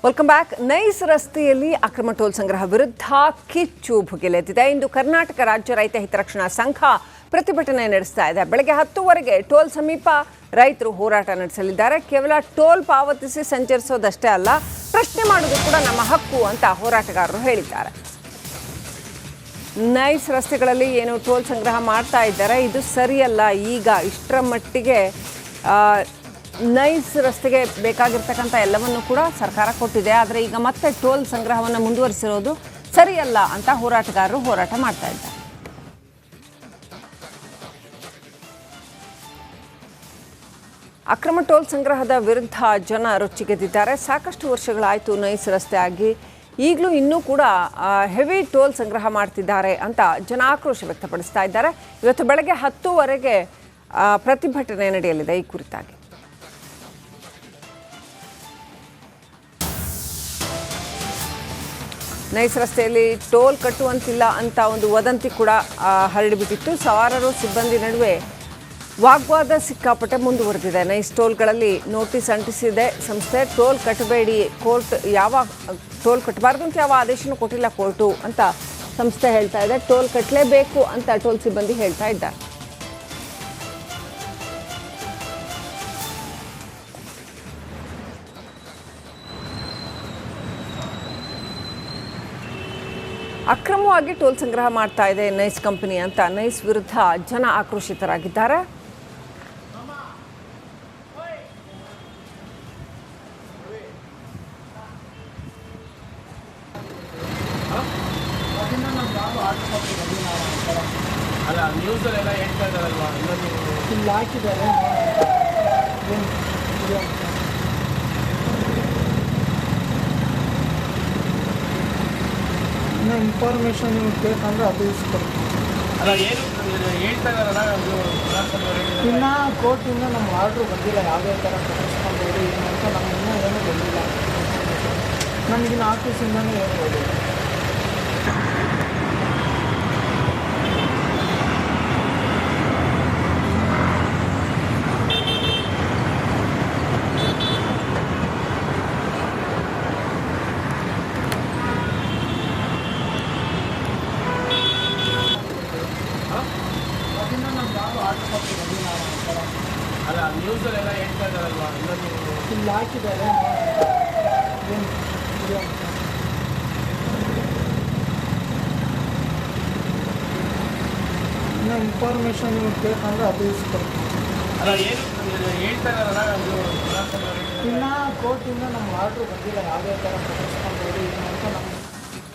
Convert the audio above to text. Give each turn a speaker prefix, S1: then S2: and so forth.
S1: Welcome back. Nice ರಸ್ತೆಯಲ್ಲಿ ಅಕ್ರಮ toll ಸಂಗ್ರಹ ವಿರುದ್ಧ ಕಿಚ್ಚು ಭುಗಿಲೆದ್ದಿದೆ. ಇಂದು ಕರ್ನಾಟಕ ರಾಜ್ಯ ರೈತ ಹಿತರಕ್ಷಣಾ ಸಂಘ ಪ್ರತಿಭಟನೆ ನಡೆಸ್ತಾ ಇದೆ. ಬೆಳಗ್ಗೆ 10 ಟೋಲ್ ಸಮೀಪ ರೈತರು ಹೋರಾಟ ನಡೆಸಲಿದ್ದಾರೆ. ಕೇವಲ ಟೋಲ್ ಪಾವತಿಸಿ ಸಂಚರಿಸೋದಷ್ಟೇ ಅಲ್ಲ, ಪ್ರಶ್ನೆ ಮಾಡೋದು ಕೂಡ ನಮ್ಮ ಹಕ್ಕು ಅಂತ ಹೋರಾಟಗಾರರು ಹೇಳಿದ್ದಾರೆ. ನೈಸ್ ರಸ್ತೆಗಳಲ್ಲಿ ಏನು ಟೋಲ್ ಸಂಗ್ರಹ ಮಾಡ್ತಾ ಇದ್ದಾರೆ, ಇದು ಸರಿಯಲ್ಲ. ಈಗ ಇಷ್ಟರ ಮಟ್ಟಿಗೆ ನೈಸ್ ರಸ್ತೆಗೆ ಬೇಕಾಗಿರ್ತಕ್ಕಂಥ ಎಲ್ಲವನ್ನು ಕೂಡ ಸರ್ಕಾರ ಕೊಟ್ಟಿದೆ. ಆದರೆ ಈಗ ಮತ್ತೆ ಟೋಲ್ ಸಂಗ್ರಹವನ್ನು ಮುಂದುವರಿಸಿರೋದು ಸರಿಯಲ್ಲ ಅಂತ ಹೋರಾಟಗಾರರು ಹೋರಾಟ ಮಾಡ್ತಾ ಇದ್ದಾರೆ. ಅಕ್ರಮ ಟೋಲ್ ಸಂಗ್ರಹದ ವಿರುದ್ಧ ಜನ ರೊಚ್ಚಿಗೆದ್ದಿದ್ದಾರೆ. ಸಾಕಷ್ಟು ವರ್ಷಗಳಾಯಿತು ನೈಸ್ ರಸ್ತೆ ಆಗಿ, ಈಗಲೂ ಇನ್ನೂ ಕೂಡ ಹೆವಿ ಟೋಲ್ ಸಂಗ್ರಹ ಮಾಡ್ತಿದ್ದಾರೆ ಅಂತ ಜನ ಆಕ್ರೋಶ ವ್ಯಕ್ತಪಡಿಸ್ತಾ ಇದ್ದಾರೆ. ಇವತ್ತು ಬೆಳಗ್ಗೆ 10 ಪ್ರತಿಭಟನೆ ನಡೆಯಲಿದೆ ಈ ಕುರಿತಾಗಿ. ನೈಸ್ ರಸ್ತೆಯಲ್ಲಿ ಟೋಲ್ ಕಟ್ಟುವಂತಿಲ್ಲ ಅಂತ ಒಂದು ವದಂತಿ ಕೂಡ ಹರಡಿಬಿಟ್ಟಿತ್ತು. ಸವಾರರು ಸಿಬ್ಬಂದಿ ನಡುವೆ ವಾಗ್ವಾದ ಸಿಕ್ಕಾಪಟ್ಟೆ ಮುಂದುವರೆದಿದೆ. ನೈಸ್ ಟೋಲ್ಗಳಲ್ಲಿ ನೋಟಿಸ್ ಅಂಟಿಸಿದೆ ಸಂಸ್ಥೆ. ಟೋಲ್ ಕಟ್ಟಬೇಡಿ, ಕೋರ್ಟ್ ಟೋಲ್ ಕಟ್ಟಬಾರ್ದು ಅಂತ ಯಾವ ಆದೇಶನೂ ಕೊಟ್ಟಿಲ್ಲ ಕೋರ್ಟು ಅಂತ ಸಂಸ್ಥೆ ಹೇಳ್ತಾ ಇದೆ. ಟೋಲ್ ಕಟ್ಟಲೇಬೇಕು ಅಂತ ಟೋಲ್ ಸಿಬ್ಬಂದಿ ಹೇಳ್ತಾ ಇದ್ದಾರೆ. ಅಕ್ರಮವಾಗಿ ಟೋಲ್ ಸಂಗ್ರಹ ಮಾಡ್ತಾ ಇದೆ ನೈಸ್ ಕಂಪನಿ ಅಂತ ನೈಸ್ ವಿರುದ್ಧ ಜನ ಆಕ್ರೋಶಿತರಾಗಿದ್ದಾರೆ.
S2: ಇನ್ಫಾರ್ಮೇಶನ್ ಬೇಕಂದ್ರೆ ಅದು ಇಸ್ಕೊಡ್ತೀವಿ. ಇನ್ನು ಕೋರ್ಟಿಂದ ನಮ್ಮ ಆರ್ಡ್ರು ಬಂದಿಲ್ಲ, ಯಾವುದೇ ಥರ ಕಟ್ಟಿಸ್ಕೊಂಬೋದು ಏನು ಅಂತ ನಮ್ಗೆ ಇನ್ನೂ ಏನೂ ಬಂದಿಲ್ಲ. ನಮಗಿನ್ನ ಆಫೀಸಿಂದನೇ ಹೇಳ್ಬೋದು. ಇಲ್ಲಿ ಹಾಕಿದ್ದಾರೆ ಇನ್ನು ಇನ್ಫಾರ್ಮೇಶನ್ ಬೇಕಂದ್ರೆ ಅದು ಇಸ್ಕೊಡ್ತೀವಿ. ಇನ್ನು ಕೋರ್ಟಿಂದ ನಮ್ಮ ಆರ್ಡ್ರು ಬಂದಿಲ್ಲ, ಯಾವುದೇ ಥರ ಕಟ್ಟಿಸ್ಕೊಂಬೋದು ಏನು ಅಂತ